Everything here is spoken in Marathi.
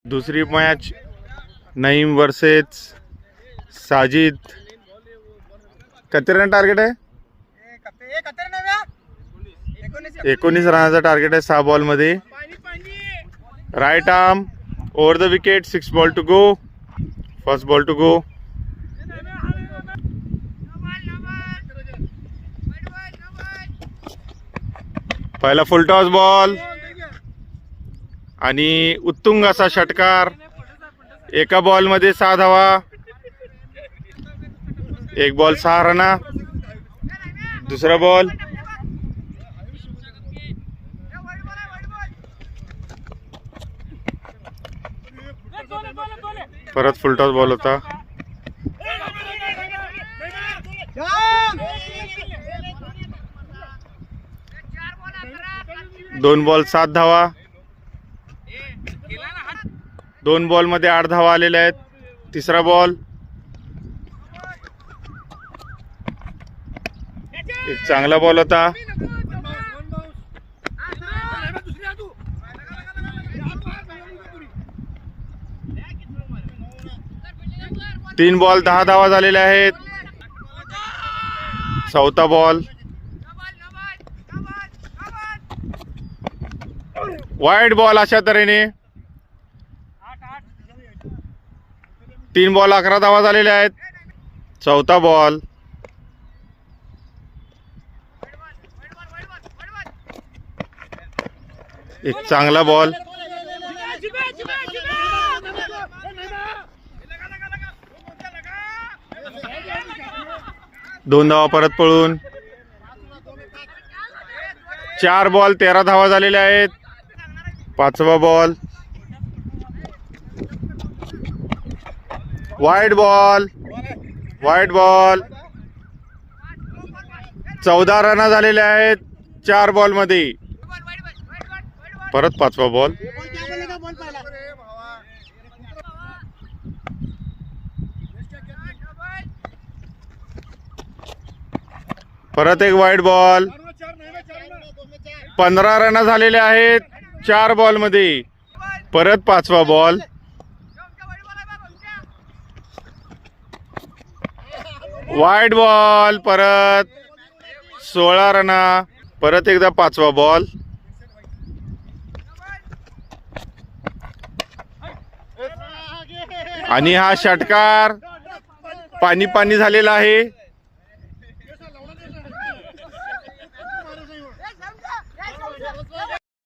दुसरी मॅच नईम वर्सेस साजिद. किती रन टार्गेट आहे? 19 रनाचा टार्गेट आहे 6 बॉल मध्ये. Right arm over the wicket. 6 ball to go. First ball to go. पहिला फुल टॉस बॉल आणि उत्तुंग असा षटकार. एका बॉल मध्ये 6 धावा. एक बॉल 6 रना. दुसरा बॉल. परत फुल टॉस बॉल होता. दोन बॉल 7 धावा. 2 बॉल मध्ये 8 धावा आलेल्या आहेत. तिसरा बॉल. एक चांगला बॉल होता. तीन बॉल 10 धावा झालेल्या आहेत. चौथा बॉल. Wide ball. अशा तऱ्हेने 3 बॉल 11 धावा झालेल्या आहेत. चौथा बॉल. एक चांगला बॉल. 2 धावा परत पळून. 4 बॉल 13 धावा झालेल्या आहेत. पाचवा ball. Wide ball. Wide ball. 14 run झालेल्या आहेत 4 बॉल मध्ये. परत पाचवा बॉल. परत एक वाईड बॉल. 15 रन झालेले आहेत 4 बॉल मध्ये. परत पाचवा बॉल. Wide ball. परत 16 रना. परत एकदा पाचवा बॉल. आणि हा षटकार पाणी पाणी झालेला आहे.